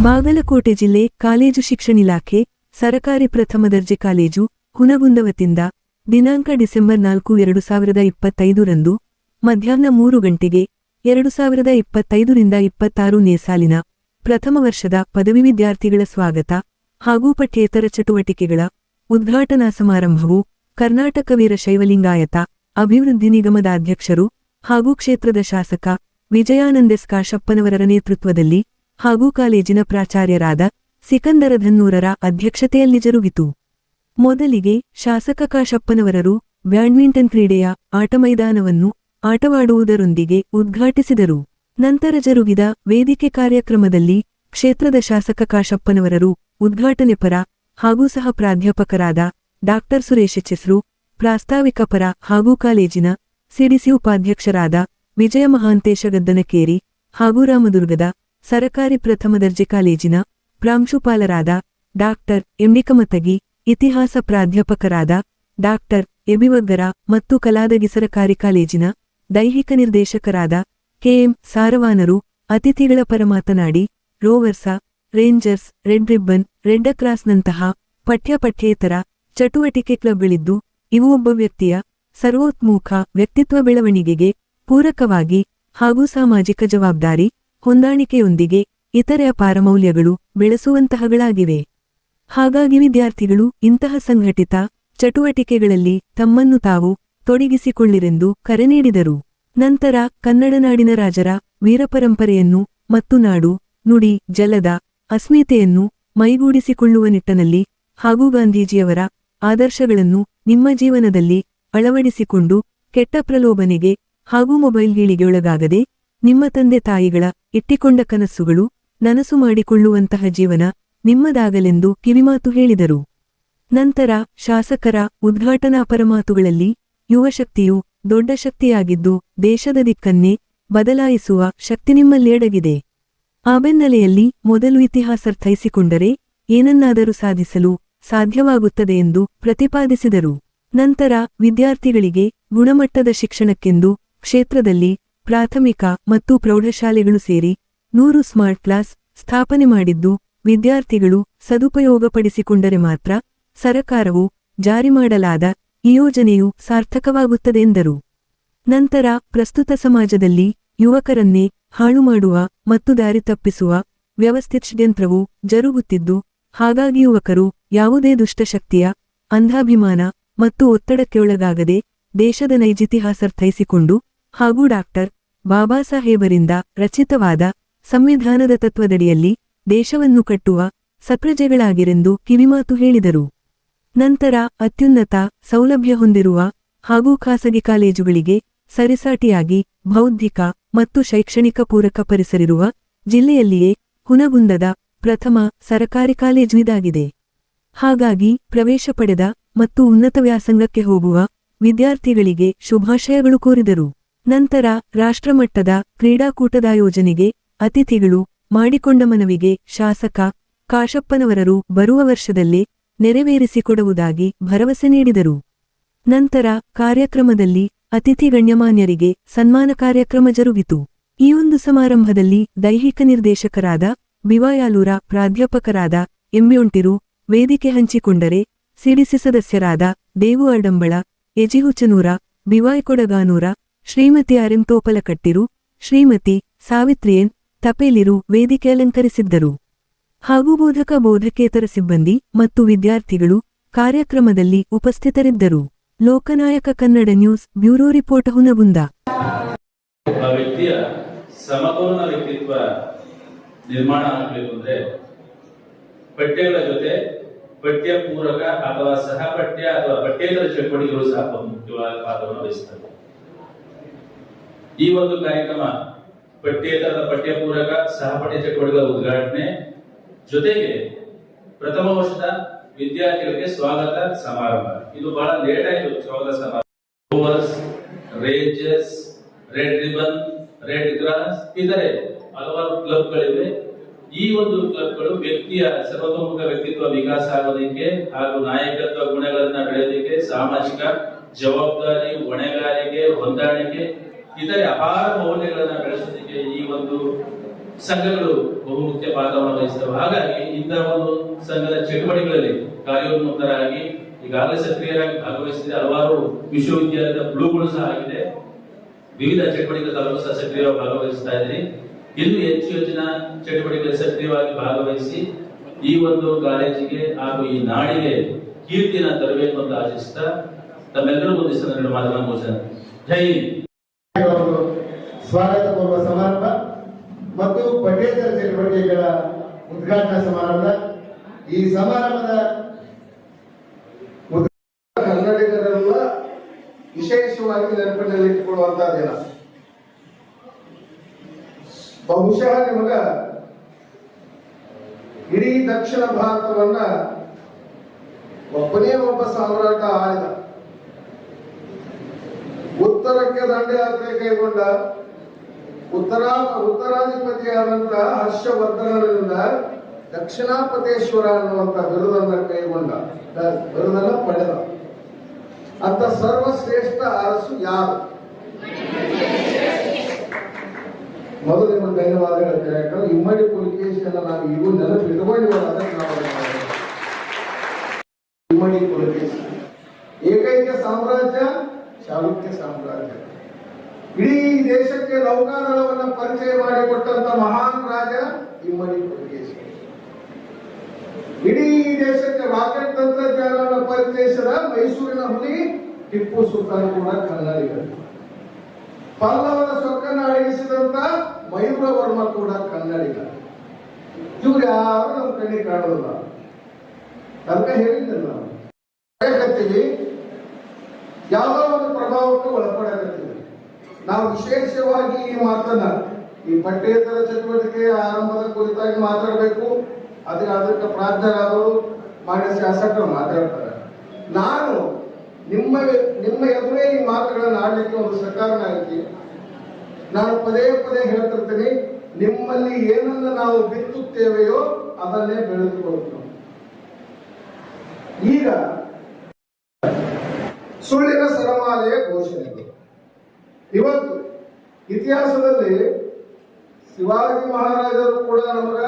ಬಾಗಲಕೋಟೆ ಜಿಲ್ಲೆ ಕಾಲೇಜು ಶಿಕ್ಷಣ ಇಲಾಖೆ ಸರಕಾರಿ ಪ್ರಥಮ ದರ್ಜೆ ಕಾಲೇಜು ಹುನಗುಂದ ವತಿಯಿಂದ ದಿನಾಂಕ ಡಿಸೆಂಬರ್ 4, 2025 ರಂದು ಮಧ್ಯಾಹ್ನ 3 ಗಂಟೆಗೆ 2025 ರಿಂದ 26ನೇ ಸಾಲಿನ ಪ್ರಥಮ ವರ್ಷದ ಪದವಿ ವಿದ್ಯಾರ್ಥಿಗಳ ಸ್ವಾಗತ ಹಾಗೂ ಪಠ್ಯೇತರ ಚಟುವಟಿಕೆಗಳ ಉದ್ಘಾಟನಾ ಸಮಾರಂಭವು ಕರ್ನಾಟಕ ವೀರಶೈವಲಿಂಗಾಯತ ಅಭಿವೃದ್ಧಿ ನಿಗಮದ ಅಧ್ಯಕ್ಷರು ಹಾಗೂ ಕ್ಷೇತ್ರದ ಶಾಸಕ ವಿಜಯಾನಂದೆಸ್ ಕಾಶಪ್ಪನವರ ನೇತೃತ್ವದಲ್ಲಿ ಹಾಗೂ ಕಾಲೇಜಿನ ಪ್ರಾಚಾರ್ಯರಾದ ಸಿಕಂದರ ಧನ್ನೂರರ ಅಧ್ಯಕ್ಷತೆಯಲ್ಲಿ ಜರುಗಿತು. ಮೊದಲಿಗೆ ಶಾಸಕ ಕಾಶಪ್ಪನವರರು ಬ್ಯಾಡ್ಮಿಂಟನ್ ಕ್ರೀಡೆಯ ಆಟ ಮೈದಾನವನ್ನು ಆಟವಾಡುವುದರೊಂದಿಗೆ ಉದ್ಘಾಟಿಸಿದರು. ನಂತರ ಜರುಗಿದ ವೇದಿಕೆ ಕಾರ್ಯಕ್ರಮದಲ್ಲಿ ಕ್ಷೇತ್ರದ ಶಾಸಕ ಕಾಶಪ್ಪನವರರು ಉದ್ಘಾಟನೆ ಪರ ಹಾಗೂ ಸಹ ಪ್ರಾಧ್ಯಾಪಕರಾದ ಡಾ ಸುರೇಶ್ ಎಚ್ಎಸ್ರು, ಪ್ರಾಸ್ತಾವಿಕ ಪರ ಹಾಗೂ ಕಾಲೇಜಿನ ಸಿಡಿಸಿ ಉಪಾಧ್ಯಕ್ಷರಾದ ವಿಜಯ ಮಹಾಂತೇಶ ಗದ್ದನಕೇರಿ ಹಾಗೂ ರಾಮದುರ್ಗದ ಸರಕಾರಿ ಪ್ರಥಮ ದರ್ಜೆ ಕಾಲೇಜಿನ ಪ್ರಾಂಶುಪಾಲರಾದ ಡಾ ಎಂಡಿ ಕಮತಗಿ, ಇತಿಹಾಸ ಪ್ರಾಧ್ಯಾಪಕರಾದ ಡಾ ಎಬಿವಗ್ಗರ ಮತ್ತು ಕಲಾದಗಿ ಸರಕಾರಿ ಕಾಲೇಜಿನ ದೈಹಿಕ ನಿರ್ದೇಶಕರಾದ ಕೆಎಂ ಸಾರವಾನರು ಅತಿಥಿಗಳ ಪರ ಮಾತನಾಡಿ, ರೋವರ್ಸ, ರೇಂಜರ್ಸ್, ರೆಡ್ ರಿಬ್ಬನ್, ರೆಡ್ ಕ್ರಾಸ್ನಂತಹ ಪಠ್ಯೇತರ ಚಟುವಟಿಕೆ ಕ್ಲಬ್ಗಳಿದ್ದು ಇವು ಒಬ್ಬ ವ್ಯಕ್ತಿಯ ಸರ್ವೋತ್ಮುಖ ವ್ಯಕ್ತಿತ್ವ ಬೆಳವಣಿಗೆಗೆ ಪೂರಕವಾಗಿ ಹಾಗೂ ಸಾಮಾಜಿಕ ಜವಾಬ್ದಾರಿ ಹೊಂದಾಣಿಕೆಯೊಂದಿಗೆ ಇತರೆ ಅಪಾರ ಮೌಲ್ಯಗಳು ಬೆಳೆಸುವಂತಹಗಳಾಗಿವೆ. ಹಾಗಾಗಿ ವಿದ್ಯಾರ್ಥಿಗಳು ಇಂತಹ ಸಂಘಟಿತ ಚಟುವಟಿಕೆಗಳಲ್ಲಿ ತಮ್ಮನ್ನು ತಾವು ತೊಡಗಿಸಿಕೊಳ್ಳಿರೆಂದು ಕರೆ ನೀಡಿದರು. ನಂತರ ಕನ್ನಡ ನಾಡಿನ ರಾಜರ ವೀರಪರಂಪರೆಯನ್ನು ಮತ್ತು ನಾಡು, ನುಡಿ, ಜಲದ ಅಸ್ಮಿತೆಯನ್ನು ಮೈಗೂಡಿಸಿಕೊಳ್ಳುವ ನಿಟ್ಟಿನಲ್ಲಿ ಹಾಗೂ ಗಾಂಧೀಜಿಯವರ ಆದರ್ಶಗಳನ್ನು ನಿಮ್ಮ ಜೀವನದಲ್ಲಿ ಅಳವಡಿಸಿಕೊಂಡು ಕೆಟ್ಟ ಪ್ರಲೋಭನೆಗೆ ಹಾಗೂ ಮೊಬೈಲ್ಗೀಳಿಗೆ ಒಳಗಾಗದೆ ನಿಮ್ಮ ತಂದೆ ತಾಯಿಗಳ ಇಟ್ಟಿಕೊಂಡ ಕನಸುಗಳು ನನಸು ಮಾಡಿಕೊಳ್ಳುವಂತಹ ಜೀವನ ನಿಮ್ಮದಾಗಲೆಂದು ಕಿವಿಮಾತು ಹೇಳಿದರು. ನಂತರ ಶಾಸಕರ ಉದ್ಘಾಟನಾ ಪರಮಾತುಗಳಲ್ಲಿ ಯುವಶಕ್ತಿಯು ದೊಡ್ಡ ಶಕ್ತಿಯಾಗಿದ್ದು ದೇಶದ ದಿಕ್ಕನ್ನೇ ಬದಲಾಯಿಸುವ ಶಕ್ತಿ ನಿಮ್ಮಲ್ಲಿ ಅಡಗಿದೆ. ಆ ಬೆನ್ನಲೆಯಲ್ಲಿ ಮೊದಲು ಇತಿಹಾಸರ್ಥೈಸಿಕೊಂಡರೆ ಏನನ್ನಾದರೂ ಸಾಧಿಸಲು ಸಾಧ್ಯವಾಗುತ್ತದೆ ಎಂದು ಪ್ರತಿಪಾದಿಸಿದರು. ನಂತರ ವಿದ್ಯಾರ್ಥಿಗಳಿಗೆ ಗುಣಮಟ್ಟದ ಶಿಕ್ಷಣಕ್ಕೆಂದು ಕ್ಷೇತ್ರದಲ್ಲಿ ಪ್ರಾಥಮಿಕ ಮತ್ತು ಪ್ರೌಢಶಾಲೆಗಳು ಸೇರಿ 100 ಸ್ಮಾರ್ಟ್ ಕ್ಲಾಸ್ ಸ್ಥಾಪನೆ ಮಾಡಿದ್ದು ವಿದ್ಯಾರ್ಥಿಗಳು ಸದುಪಯೋಗಪಡಿಸಿಕೊಂಡರೆ ಮಾತ್ರ ಸರಕಾರವು ಜಾರಿ ಮಾಡಲಾದ ಈ ಯೋಜನೆಯು ಸಾರ್ಥಕವಾಗುತ್ತದೆ ಎಂದರು. ನಂತರ ಪ್ರಸ್ತುತ ಸಮಾಜದಲ್ಲಿ ಯುವಕರನ್ನೇ ಹಾಳು ಮಾಡುವ ಮತ್ತು ದಾರಿ ತಪ್ಪಿಸುವ ವ್ಯವಸ್ಥಿತ ಷಡ್ಯಂತ್ರವು ಜರುಗುತ್ತಿದ್ದು, ಹಾಗಾಗಿ ಯುವಕರು ಯಾವುದೇ ದುಷ್ಟಶಕ್ತಿಯ ಅಂಧಾಭಿಮಾನ ಮತ್ತು ಒತ್ತಡಕ್ಕೆ ಒಳಗಾಗದೆ ದೇಶದ ನೈಜಿತಿಹಾಸರ್ಥೈಸಿಕೊಂಡು ಹಾಗೂ ಡಾ ಬಾಬಾ ಸಾಹೇಬರಿಂದ ರಚಿತವಾದ ಸಂವಿಧಾನದ ತತ್ವದಡಿಯಲ್ಲಿ ದೇಶವನ್ನು ಕಟ್ಟುವ ಸಪ್ರಜೆಗಳಾಗಿರೆಂದು ಕಿವಿಮಾತು ಹೇಳಿದರು. ನಂತರ ಅತ್ಯುನ್ನತ ಸೌಲಭ್ಯ ಹೊಂದಿರುವ ಹಾಗೂ ಖಾಸಗಿ ಕಾಲೇಜುಗಳಿಗೆ ಸರಿಸಾಟಿಯಾಗಿ ಬೌದ್ಧಿಕ ಮತ್ತು ಶೈಕ್ಷಣಿಕ ಪೂರಕ ಪರಿಸರಿರುವ ಜಿಲ್ಲೆಯಲ್ಲಿಯೇ ಹುನಗುಂದದ ಪ್ರಥಮ ಸರಕಾರಿ ಕಾಲೇಜು ಇದಾಗಿದೆ. ಹಾಗಾಗಿ ಪ್ರವೇಶ ಪಡೆದ ಮತ್ತು ಉನ್ನತ ವ್ಯಾಸಂಗಕ್ಕೆ ಹೋಗುವ ವಿದ್ಯಾರ್ಥಿಗಳಿಗೆ ಶುಭಾಶಯಗಳು ಕೋರಿದರು. ನಂತರ ರಾಷ್ಟ್ರಮಟ್ಟದ ಕ್ರೀಡಾಕೂಟದ ಆಯೋಜನೆಗೆ ಅತಿಥಿಗಳು ಮಾಡಿಕೊಂಡ ಮನವಿಗೆ ಶಾಸಕ ಕಾಶಪ್ಪನವರರು ಬರುವ ವರ್ಷದಲ್ಲೇ ನೆರವೇರಿಸಿಕೊಡುವುದಾಗಿ ಭರವಸೆ ನೀಡಿದರು. ನಂತರ ಕಾರ್ಯಕ್ರಮದಲ್ಲಿ ಅತಿಥಿ ಗಣ್ಯಮಾನ್ಯರಿಗೆ ಸನ್ಮಾನ ಕಾರ್ಯಕ್ರಮ ಜರುಗಿತು. ಈ ಒಂದು ಸಮಾರಂಭದಲ್ಲಿ ದೈಹಿಕ ನಿರ್ದೇಶಕರಾದ ಬಿವಾಯಾಲೂರ ಪ್ರಾಧ್ಯಾಪಕರಾದ ಎಂಬ್ಯೊಂಟಿರು ವೇದಿಕೆ ಹಂಚಿಕೊಂಡರೆ ಸಿಡಿಸಿ ಸದಸ್ಯರಾದ ದೇವು ಅಡಂಬಳ, ಎಜಿಹುಚನೂರ, ಬಿವಾಯ್ಕೊಡಗಾನೂರ, ಶ್ರೀಮತಿ ಆರೆಂತೋಪಲಕಟ್ಟಿರು, ಶ್ರೀಮತಿ ಸಾವಿತ್ರಿಯನ್ ತಪೇಲಿರು ವೇದಿಕೆ ಅಲಂಕರಿಸಿದ್ದರು. ಹಾಗೂ ಬೋಧಕೇತರ ಸಿಬ್ಬಂದಿ ಮತ್ತು ವಿದ್ಯಾರ್ಥಿಗಳು ಕಾರ್ಯಕ್ರಮದಲ್ಲಿ ಉಪಸ್ಥಿತರಿದ್ದರು. Loknayak Kannada news bureau report Hungund. ವ್ಯಕ್ತಿಯ ಸಮತೋಲನ ವ್ಯಕ್ತಿತ್ವ ನಿರ್ಮಾಣ ಆಗಬೇಕು ಅಂದ್ರೆ ಪಠ್ಯಗಳ ಜೊತೆ ಪಠ್ಯ ಪೂರಕ ಅಥವಾ ಸಹಪಠ್ಯ ಅಥವಾ ಪಠ್ಯೇತರ ಚಟುವಟಿಕೆಗಳು ಸಹ ಮುಖ್ಯವಾದ ಪಾತ್ರವನ್ನು ವಹಿಸುತ್ತವೆ. ಈ ಒಂದು ಕಾರ್ಯಕ್ರಮ ಪಠ್ಯೇತರ ಪಠ್ಯ ಪೂರಕ ಸಹಪಠ್ಯ ಚಟುವಟಿಕೆಗಳ ಉದ್ಘಾಟನೆ ಜೊತೆಗೆ ಪ್ರಥಮ ವರ್ಷದ ವಿದ್ಯಾರ್ಥಿಗಳಿಗೆ ಸ್ವಾಗತ ಸಮಾರಂಭ. ಇದು ಬಹಳ ಲೇಟ್ ಆಯ್ತು ಸ್ವಾಗತ ಸಮಾರಂಭ. Rangers, red ribbon, red cross ಇತರೆ ಹಲವಾರು ಕ್ಲಬ್ಗಳಿವೆ. ಈ ಒಂದು ಕ್ಲಬ್ಗಳು ವ್ಯಕ್ತಿಯ ಸರ್ವತೋಮುಖ ವ್ಯಕ್ತಿತ್ವ ವಿಕಾಸ ಆಗೋದಕ್ಕೆ ಹಾಗೂ ನಾಯಕತ್ವ ಗುಣಗಳನ್ನ ಬೆಳೆಯೋದಕ್ಕೆ, ಸಾಮಾಜಿಕ ಜವಾಬ್ದಾರಿ, ಹೊಣೆಗಾರಿಕೆ, ಹೊಂದಾಣಿಕೆ ಇತರೆ ಅಪಾರ ಮೌಲ್ಯಗಳನ್ನ ಬೆಳೆಸೋದಕ್ಕೆ ಈ ಒಂದು ಸಂಘಗಳು ಬಹುಮುಖ್ಯ ಪಾತ್ರವನ್ನು ವಹಿಸ್ತವೆ. ಹಾಗಾಗಿ ಇಂತಹ ಒಂದು ಸಂಘದ ಚಟುವಟಿಕೆಗಳಲ್ಲಿ ಕಾರ್ಯೋನ್ಮುಖರಾಗಿ ಈಗಾಗಲೇ ಸಕ್ರಿಯರಾಗಿ ಭಾಗವಹಿಸಿದೆ. ಹಲವಾರು ವಿಶ್ವವಿದ್ಯಾಲಯದ ಬ್ಲೂಗಳು ಸಹ ಆಗಿದೆ. ವಿವಿಧ ಚಟುವಟಿಕೆಗಳಲ್ಲೂ ಸಹ ಸಕ್ರಿಯವಾಗಿ ಭಾಗವಹಿಸ್ತಾ ಇದ್ದೀರಿ. ಇನ್ನು ಹೆಚ್ಚು ಹೆಚ್ಚಿನ ಚಟುವಟಿಕೆಗಳಲ್ಲಿ ಸಕ್ರಿಯವಾಗಿ ಭಾಗವಹಿಸಿ ಈ ಒಂದು ಕಾಲೇಜಿಗೆ ಹಾಗೂ ಈ ನಾಡಿಗೆ ಕೀರ್ತಿನ ತರಬೇಕು ಅಂತ ಆಶಿಸ್ತಾ ತಮ್ಮೆಲ್ಲರೂ ಮುಂದಿನ ಎರಡು ಮಾತುಗಳನ್ನು ಮುಗಿಸ್ತೇನೆ. ಜೈ ಹಿಂದ್. ಸ್ವಾಗತ ಪೂರ್ವ ಸಮಾರಂಭ ಮತ್ತು ಪಠ್ಯೇತರ ಚಟುವಟಿಕೆಗಳ ಉದ್ಘಾಟನಾ ಸಮಾರಂಭ. ಈ ಸಮಾರಂಭದ ಕನ್ನಡಿಗರೆಲ್ಲ ವಿಶೇಷವಾಗಿ ನೆನಪಿನಲ್ಲಿಟ್ಟುಕೊಳ್ಳುವಂತಹ ದಿನ. ಬಹುಶಃ ನಿಮಗ ಇಡೀ ದಕ್ಷಿಣ ಭಾರತವನ್ನ ಒಬ್ಬನೇ ಒಬ್ಬ ಸಾಮ್ರಾಟ ಆಳಿದ. ಉತ್ತರಕ್ಕೆ ದಂಡಯಾತ್ರೆ ಕೈಗೊಂಡ ಉತ್ತರಾಧಿಪತಿಯಾದಂತಹ ಹರ್ಷವರ್ಧನರಿಂದ ದಕ್ಷಿಣಾಪತೇಶ್ವರ ಅನ್ನುವಂತ ಬಿರುದನ್ನ ಕೈಗೊಂಡ, ಬಿರುದನ್ನ ಪಡೆದ ಅಂತ ಸರ್ವಶ್ರೇಷ್ಠ ಅರಸು ಯಾರು? ಮೊದಲು ನಿಮಗೆ ಧನ್ಯವಾದ ಹೇಳ್ತೇನೆ. ಯಾಕಂದ್ರೆ ಇಮ್ಮಡಿ ಪುಲಿಕೇಶಿಯನ್ನ ನಾವು ಇವು ನೆನಪಿಟ್ಟುಕೊಂಡಿಲ್ಲ. ಅದಕ್ಕೆ ನಾವು ಇಮ್ಮಡಿ ಪುಲಿಕೇಶಿ ಏಕೈಕ ಸಾಮ್ರಾಜ್ಯ ಚಾಲುಕ್ಯ ಸಾಮ್ರಾಜ್ಯ. ಇಡೀ ದೇಶಕ್ಕೆ ನೌಕಾದಳವನ್ನ ಪರಿಚಯ ಮಾಡಿಕೊಟ್ಟಂತ ಮಹಾನ್ ರಾಜ ಇಮ್ಮಡಿ ಪುಲಿಕೇಶಿ. ಇಡೀ ದೇಶಕ್ಕೆ ರಾಕೆಟ್ ತಂತ್ರಜ್ಞಾನವನ್ನು ಪರಿಚಯಿಸಿದ ಮೈಸೂರಿನ ಹುಲಿ ಟಿಪ್ಪು ಸುಲ್ತಾನ್ ಕೂಡ ಕನ್ನಡಿಗರು. ಪಲ್ಲವರ ಸೊಕ್ಕನ್ನು ಅಡಗಿಸಿದಂತ ಮಯೂರ ವರ್ಮ ಕೂಡ ಕನ್ನಡಿಗ. ಇವ್ರು ಯಾರು ನಮ್ಮ ಕಣ್ಣಿಗೆ ಕಾಣೋದಿಲ್ಲ. ಅದಕ್ಕೆ ಹೇಳಿದ್ದೆ ನಾವು ಹೇಳಕತ್ತೀವಿ, ಯಾವುದೋ ಒಂದು ಪ್ರಭಾವಕ್ಕೆ ಒಳಪಡಕತ್ತೀವಿ. ನಾವು ವಿಶೇಷವಾಗಿ ಈ ಮಾತನ್ನ ಈ ಪಠ್ಯೇತರ ಚಟುವಟಿಕೆಯ ಆರಂಭದ ಕುರಿತಾಗಿ ಮಾತಾಡಬೇಕು. ಅದಕ್ಕೆ ಪ್ರಾಜ್ಞರಾದವರು ಮಾನ್ಯ ಶಾಸಕರು ಮಾತಾಡ್ತಾರೆ. ನಾನು ನಿಮ್ಮ ಎದುರೇ ಈ ಮಾತುಗಳನ್ನು ಆಡಲಿಕ್ಕೆ ಒಂದು ಸಕಾರಣ ಐತಿ. ನಾನು ಪದೇ ಪದೇ ಹೇಳ್ತಿರ್ತೀನಿ, ನಿಮ್ಮಲ್ಲಿ ಏನನ್ನ ನಾವು ಬಿತ್ತುತ್ತೇವೆಯೋ ಅದನ್ನೇ ಬೆಳೆದುಕೊಳ್ಳುತ್ತೇವೆ. ಈಗ ಸುಳ್ಳಿನ ಸರಮಾಲೆಯ ಘೋಷಣೆಗಳು. ಇವತ್ತು ಇತಿಹಾಸದಲ್ಲಿ ಶಿವಾಜಿ ಮಹಾರಾಜರು ಕೂಡ ನಮಗ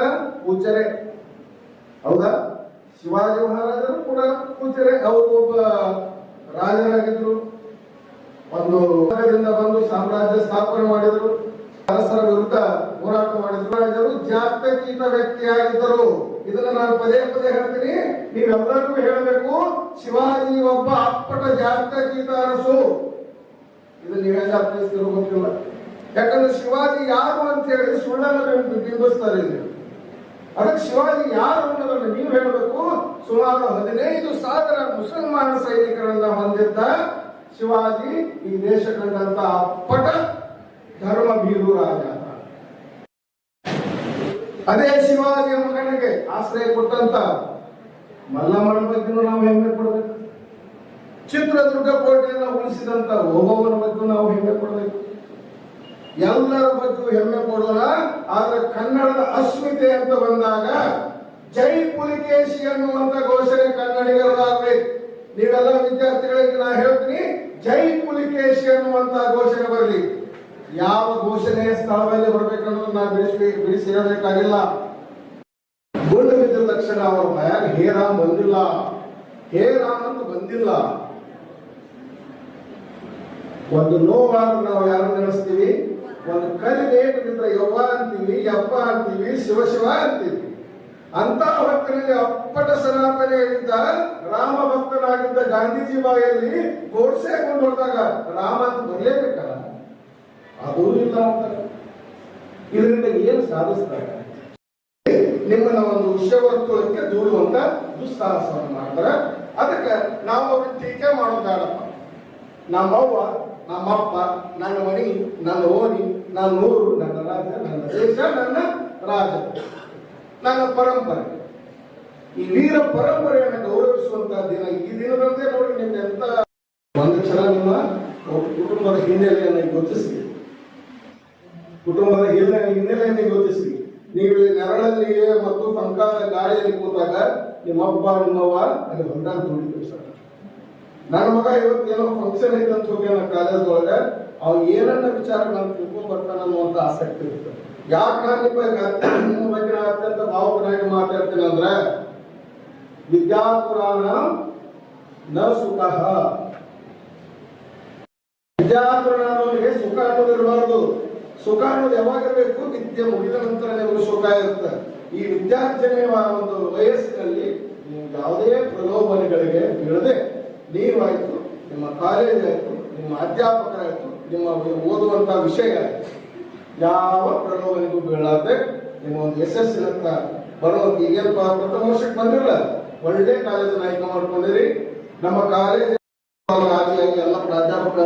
ಪೂಜ್ಯರೇ, ಹೌದಾ? ಶಿವಾಜಿ ಮಹಾರಾಜರು ಕೂಡ ಪೂಜ್ಯರೇ. ಅವರು ಒಬ್ಬ ರಾಜರಾಗಿದ್ರು. ಒಂದು ಬಂದು ಸಾಮ್ರಾಜ್ಯ ಸ್ಥಾಪನೆ ಮಾಡಿದ್ರು. ಅರಸರ ವಿರುದ್ಧ ಹೋರಾಟ ಮಾಡಿದ್ರು. ರಾಜರು ಜಾತ್ಯತೀತ ವ್ಯಕ್ತಿಯಾಗಿದ್ದರು. ಇದನ್ನ ನಾನು ಪದೇ ಪದೇ ಹೇಳ್ತೀನಿ, ನೀವೆಲ್ಲರಿಗೂ ಹೇಳಬೇಕು. ಶಿವಾಜಿ ಒಬ್ಬ ಅಪ್ಪಟ ಜಾತ್ಯತೀತ ಅರಸು. ಇದನ್ನ ನೀವೆಲ್ಲ ಅರ್ಥೈಸ್ತಿರೋ ಗೊತ್ತಿಲ್ಲ. ಯಾಕಂದ್ರೆ ಶಿವಾಜಿ ಯಾರು ಅಂತ ಹೇಳಿ ಸುಳ್ಳನ್ನು ಬಿಂಬಿಸ್ತಾರೆ. ಅದಕ್ಕೆ ಶಿವಾಜಿ ಯಾರು ಅನ್ನೋದನ್ನು ನೀವು ಹೇಳಬೇಕು. ಸುಮಾರು 15,000 ಮುಸಲ್ಮಾನ ಸೈನಿಕರನ್ನ ಹೊಂದಿದ್ದ ಶಿವಾಜಿ ಈ ದೇಶ ಕಂಡಂತ ಅಪ್ಪಟ ಧರ್ಮ ಬೀರು ರಾಜ. ಅದೇ ಶಿವಾಜಿಯ ಮಗನಿಗೆ ಆಶ್ರಯ ಕೊಟ್ಟಂತ ಮಲ್ಲಮ್ಮನ ಬಗ್ಗೆನೂ ನಾವು ಹೆಮ್ಮೆ ಕೊಡಬೇಕು. ಚಿತ್ರದುರ್ಗ ಕೋಟೆಯನ್ನು ಉಳಿಸಿದಂತ ಓಬವ್ವನ ಬಗ್ಗೆ ನಾವು ಹೆಮ್ಮೆ ಕೊಡಬೇಕು. ಎಲ್ಲರ ಬಗ್ಗೆ ಹೆಮ್ಮೆ ಕೊಡೋಣ. ಆದ್ರೆ ಕನ್ನಡದ ಅಸ್ಮಿತೆ ಅಂತ ಬಂದಾಗ ಜೈ ಪುಲಿಕೇಶಿ ಅನ್ನುವಂತ ಘೋಷಣೆ ಕನ್ನಡಿಗರದಾಗಬೇಕು. ನೀವೆಲ್ಲ ವಿದ್ಯಾರ್ಥಿಗಳಿಗೆ ನಾ ಹೇಳ್ತೀನಿ, ಜೈ ಪುಲಿಕೇಶಿ ಅನ್ನುವಂತ ಘೋಷಣೆ ಬರಲಿ. ಯಾವ ಘೋಷಣೆ ಸ್ಥಳದಲ್ಲಿ ಬರ್ಬೇಕನ್ನೋದು ನಾವು ಬಿಡಿಸಿ ಹೇಳಬೇಕಾಗಿಲ್ಲ. ಗುಂಡು ಬಿದ್ದ ತಕ್ಷಣ ಅವರ ಭಯಾಗ ಹೇ ರಾಮ್ ಬಂದಿಲ್ಲ, ಹೇ ರಾಮ್ ಅಂತ ಬಂದಿಲ್ಲ. ಒಂದು ನೋವಾದ್ರೂ ನಾವು ಯಾರು ನೆನೆಸ್ತೀವಿ, ಒಂದು ಕಲಿಗೆ ಬಿದ್ದರೆ ಯವ್ವ ಅಂತೀವಿ, ಯಪ್ಪ ಅಂತೀವಿ, ಶಿವ ಶಿವ ಅಂತೀವಿ. ಅಂತ ಭಕ್ತನಲ್ಲಿ ಅಪ್ಪಟ ಸನಾತನೆಯಿಂದ ರಾಮ ಭಕ್ತನಾಗಿದ್ದ ಗಾಂಧೀಜಿ ಬಾಯಲ್ಲಿ ಗೋಡ್ಸೆ ಕೊಂಡು ಹೊಡೆದಾಗ ರಾಮ ಅಂತ ಬರಲೇಬೇಕಲ್ಲ, ಅದು ಇಲ್ಲ ಅಂತಾರೆ. ಇದರಿಂದ ಏನು ಸಾಧಿಸ್ತಾರೆ? ನಿಮ್ಮನ್ನ ಒಂದು ವಿಷಯವರ್ತುಳಕ್ಕೆ ದೂಡುವಂತ ದುಸ್ಸಾಹಸವನ್ನು ಮಾಡ್ತಾರೆ. ಅದಕ್ಕೆ ನಾವು ಅವ್ರಿಗೆ ಟೀಕೆ ಮಾಡೋದಾಡಪ್ಪ. ನಮ್ಮವ್ವ, ನಮ್ಮಪ್ಪ, ನನ್ನ ಮಣಿ, ನನ್ನ ಓಣಿ, ನನ್ನ ಊರು, ನನ್ನ ರಾಜ್ಯ, ನನ್ನ ದೇಶ, ನನ್ನ ರಾಜ, ನನ್ನ ಪರಂಪರೆ. ಈ ವೀರ ಪರಂಪರೆಯನ್ನು ಗೌರವಿಸುವಂತಹ ದಿನ ಈ ದಿನದಂತೆ ನೋಡಿ. ನಿಮ್ಗೆ ಎಂತ ಒಂದು ಕ್ಷಣ ನಿಮ್ಮ ಕುಟುಂಬದ ಹಿನ್ನೆಲೆಯನ್ನು ಗುರುತಿಸಿ, ಕುಟುಂಬದ ಹಿನ್ನೆಲೆಯನ್ನು ಗುರುತಿಸಿ. ನೀವು ನೆರಳಲ್ಲಿ ಮತ್ತು ತಂಕಾದ ಗಾಳಿಯಲ್ಲಿ ಕೂತಾಗ ನಿಮ್ಮಪ್ಪ ನಿಮ್ಮವ್ವ ಅಲ್ಲಿ ಹೊಂದಾಣ ದುಡಿದ್ರು ಸರ್. ನನ್ನ ಮಗ ಇವತ್ತೇನೋ ಫಂಕ್ಷನ್ ಐತೆ ಅಂತ ಹೋಗಿ ಕಾಲೇಜ್ ಒಳಗೆ ಅವ್ನು ಏನನ್ನ ವಿಚಾರಗಳನ್ನು ತಿಳ್ಕೊಂಡ್ ಬರ್ತಾನ ಅನ್ನುವಂತ ಆಸಕ್ತಿ ಇರ್ತದೆ. ಯಾಕೆ ನಾನು ನಿಮ್ಮ ಬಗ್ಗೆ ಅತ್ಯಂತ ಭಾವುಕನಾಗಿ ಮಾತಾಡ್ತೀನಿ ಅಂದ್ರೆ ವಿದ್ಯಾಪುರಾಣ ನ ಸುಖ, ವಿದ್ಯಾಪುರಾಣವನಿಗೆ ಸುಖ ಅನ್ನೋದಿರಬಾರ್ದು. ಸುಖ ಅನ್ನೋದು ಯಾವಾಗಿರ್ಬೇಕು? ವಿದ್ಯೆ ಮುಗಿದ ನಂತರ ನಿಮಗೆ ಸುಖ ಇರುತ್ತೆ. ಈ ವಿದ್ಯಾರ್ಜನೆಯ ಒಂದು ವಯಸ್ಸಿನಲ್ಲಿ ನೀವು ಯಾವುದೇ ಪ್ರಲೋಭನೆಗಳಿಗೆ ಬೀಳದೆ ನೀವಾಯ್ತು, ನಿಮ್ಮ ಕಾಲೇಜ್ ಆಯ್ತು, ನಿಮ್ಮ ಅಧ್ಯಾಪಕರಾಯ್ತು, ನಿಮ್ಮ ಓದುವಂತ ವಿಷಯ ಆಯ್ತು, ಯಾವ ಪ್ರಲೋಭನೆಗೂ ಬೀಳಾದೆ ನಿಮ್ಮ ಒಂದು ಯಶಸ್ಸಿನತ್ತ ಬರೋದು. ಈಗೇನಪ್ಪ ಪ್ರಥಮ ವರ್ಷಕ್ಕೆ ಬಂದಿರಲ್ಲ, ಒಳ್ಳೆ ಕಾಲೇಜನ್ನು ಆಯ್ಕೆ ಮಾಡ್ಕೊಂಡಿರಿ. ನಮ್ಮ ಕಾಲೇಜ್ ಆದಿಯಾಗಿ ಎಲ್ಲ ಪ್ರಾಧ್ಯಾಪಕ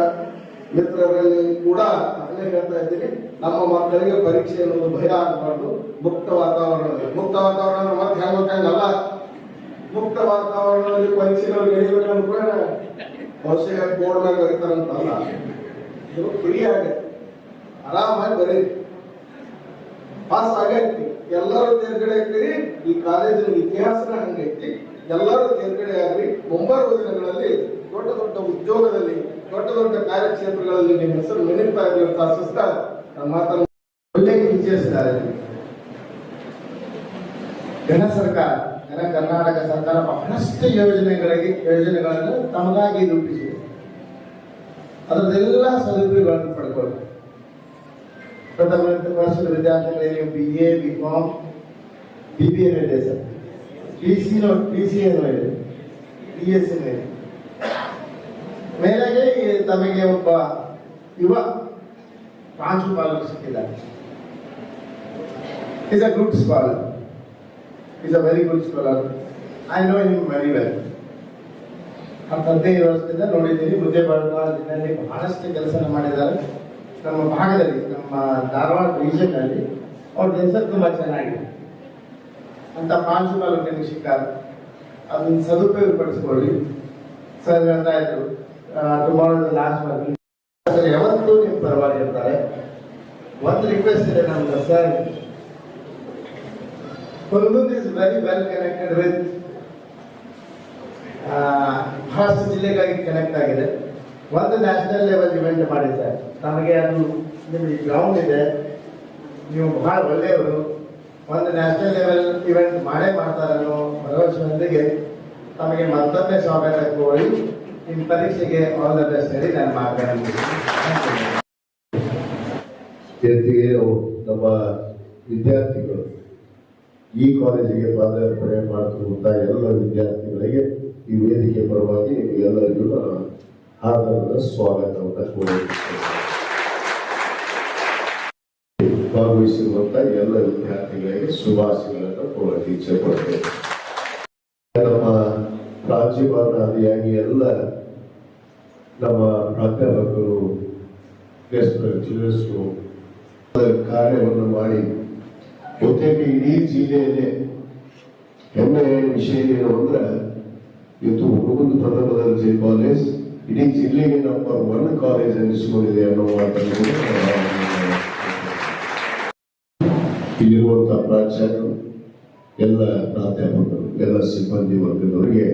ಮಿತ್ರರಲ್ಲಿ ಕೂಡ ಅದನ್ನೇ ಹೇಳ್ತಾ ಇದ್ದೀನಿ, ನಮ್ಮ ಮಕ್ಕಳಿಗೆ ಪರೀಕ್ಷೆ ಅನ್ನೋದು ಭಯ ಆಗಬಾರ್ದು. ಮುಕ್ತ ವಾತಾವರಣದಲ್ಲಿ, ಮುಕ್ತ ವಾತಾವರಣ ಮತ್ತೆ ಹೆಂಗಲ್ಲ, ಮುಕ್ತ ವಾತಾವರಣದಲ್ಲಿ ಪರೀಕ್ಷೆಗಳು ನಡೆಯಬೇಕು ಅನ್ಕೊಂಡ್ರೆ ಬಹುಶಃ ಬೋರ್ಡ್ ಮೇಲೆ ಬರೀತಾರಂತಲ್ಲ, ಇದು ಫ್ರೀ ಆಗೈತಿ, ಆರಾಮಾಗಿ ಬರೀರಿ, ಪಾಸ್ ಆಗೈತಿ. ಎಲ್ಲರೂ ತೇರ್ಗಡೆ ಆಗ್ತೀರಿ. ಈ ಕಾಲೇಜಿನ ಇತಿಹಾಸನ ಹಂಗೈತಿ. ಎಲ್ಲರೂ ತೇರ್ಗಡೆ ಆಗ್ರಿ. ಮುಂಬರುವ ದಿನಗಳಲ್ಲಿ ದೊಡ್ಡ ದೊಡ್ಡ ಉದ್ಯೋಗದಲ್ಲಿ, ದೊಡ್ಡ ದೊಡ್ಡ ಕಾರ್ಯಕ್ಷೇತ್ರಗಳಲ್ಲಿ ನಿಮ್ಮ ಹೆಸರು ನೆನೀತಾ ಇರಲಿ ಅಂತ ಆಶಿಸ್ತಾ ನನ್ನ ಮಾತನ್ನು ಒಳ್ಳೆ ವಿಚಾರಿಸಿದ್ದಾರೆ. ಜನ ಸರ್ಕಾರ, ಜನ ಕರ್ನಾಟಕ ಸರ್ಕಾರ ಬಹಳಷ್ಟು ಯೋಜನೆಗಳನ್ನು ತಮಗಾಗಿ ರೂಪಿಸಿದೆ. ಅದರದೆಲ್ಲ ಸದುಪಯೋಗಗಳನ್ನು ಪಡ್ಕೊಳ್ಳಿ. ಪ್ರಥಮ ವರ್ಷದ ವಿದ್ಯಾರ್ಥಿಗಳಿಗೆ BA, BCom, BBA ಇದೆ ಸರ್, PC ಏನೋ ಇದೆ, BSc ಇದೆ. ಮೇಲೆಗೆ ತಮಗೆ ಒಬ್ಬ ಯುವ ಪ್ರಾಂಶುಪಾಲರು ಸಿಕ್ಕಿದ್ದಾರೆ. Is a good scholar, is a very good scholar. I know him very well. 15 ವರ್ಷದಿಂದ ನೋಡಿದ್ದೀನಿ. ಮುದ್ದೇಬಿಹಾಳ ಜಿಲ್ಲೆಯಲ್ಲಿ ಬಹಳಷ್ಟು ಕೆಲಸ ಮಾಡಿದ್ದಾರೆ. ನಮ್ಮ ಭಾಗದಲ್ಲಿ, ನಮ್ಮ ಧಾರವಾಡ ರೀಜನ್ನಲ್ಲಿ ಅವ್ರ ಹೆಸರು ತುಂಬ ಚೆನ್ನಾಗಿದೆ. ಅಂತ ಪ್ರಾಂಶುಪಾಲರು ನಿಮಗೆ ಸಿಕ್ಕಾರೆ, ಅದನ್ನು ಸದುಪಯೋಗ ಪಡಿಸ್ಕೊಳ್ಳಿ. ಸರ್ ಹೇಳ್ತಾ ಇದ್ರು ಟುಮಾರೋ ಲಾಸ್ಟ್ ಮಂತ್ ಸರ್ ಯಾವತ್ತೂ ನಿಮ್ಮ ಪರವಾಗಿ ಇರ್ತಾರೆ. ಒಂದು ರಿಕ್ವೆಸ್ಟ್ ಇದೆ ನಮ್ದು sir, Hungund is very well connected with ಬಹಳಷ್ಟು ಜಿಲ್ಲೆಗಾಗಿ ಕನೆಕ್ಟ್ ಆಗಿದೆ. ಒಂದು ನ್ಯಾಷನಲ್ ಲೆವೆಲ್ ಇವೆಂಟ್ ಮಾಡಿ ಸರ್, ನಮಗೆ ಅದು ನಿಮಗೆ ಗ್ರೌಂಡ್ ಇದೆ, ನೀವು ಬಹಳ ಒಳ್ಳೆಯವರು, ಒಂದು ನ್ಯಾಷನಲ್ ಲೆವೆಲ್ ಇವೆಂಟ್ ಮಾಡೇ ಮಾಡ್ತಾರೆ ಅನ್ನೋ ಭರವಸೆಯೊಂದಿಗೆ ತಮಗೆ ಮತ್ತೊಮ್ಮೆ ಸ್ವಾಗತ ಕೋರಿ ನಿಮ್ಮ ಪರೀಕ್ಷೆಗೆ ಆಲ್ ದ ಬೆಸ್ಟ್ ಹೇಳಿ ನಾನು ಮಾತನಾಡ್ತೀನಿ. ಜೊತೆಗೆ ನಮ್ಮ ವಿದ್ಯಾರ್ಥಿಗಳು ಈ ಕಾಲೇಜಿಗೆ ಪಾದಾರ್ಪಣೆ ಮಾಡುತ್ತಿರುವಂಥ ಎಲ್ಲ ವಿದ್ಯಾರ್ಥಿಗಳಿಗೆ ಈ ವೇದಿಕೆ ಪರವಾಗಿ ಎಲ್ಲರಿಗೂ ಆದರದ ಸ್ವಾಗತವನ್ನು ಕೋರುತ್ತೇನೆ. ಭಾಗವಹಿಸಿರುವಂಥ ಎಲ್ಲ ವಿದ್ಯಾರ್ಥಿಗಳಿಗೆ ಶುಭಾಶಯಗಳನ್ನು ಕೋರಲು ಇಚ್ಛೆ ಪಡ್ತೇನೆ. ನಮ್ಮ ರಾಜ್ಯಪಾಲರಾದಿಯಾಗಿ ಎಲ್ಲ ನಮ್ಮ ಪ್ರಾಧ್ಯಾಪಕರು, ಗೆಸ್ಟ್ ಲೆಕ್ಚರರ್ಸು ಕಾರ್ಯವನ್ನು ಮಾಡಿ ಜೊತೆಗೆ ಇಡೀ ಜಿಲ್ಲೆಯಲ್ಲೇ ಹೆಮ್ಮೆಯ ವಿಷಯ ಏನು ಅಂದ್ರೆ ಇವತ್ತು ಹುನಗುಂದ ಪ್ರಥಮ ದರ್ಜೆ ಕಾಲೇಜ್ ಇಡೀ ಜಿಲ್ಲೆಗೆ ನಂಬರ್ 1 ಕಾಲೇಜ್ ಅನ್ನಿಸಿಕೊಂಡಿದೆ ಅನ್ನೋ ಮಾತನ್ನು ಇಲ್ಲಿರುವಂತಹ ಪ್ರಾಚಾರ್ಯರು, ಎಲ್ಲ ಪ್ರಾಧ್ಯಾಪಕರು, ಎಲ್ಲ ಸಿಬ್ಬಂದಿ ವರ್ಗದವರಿಗೆ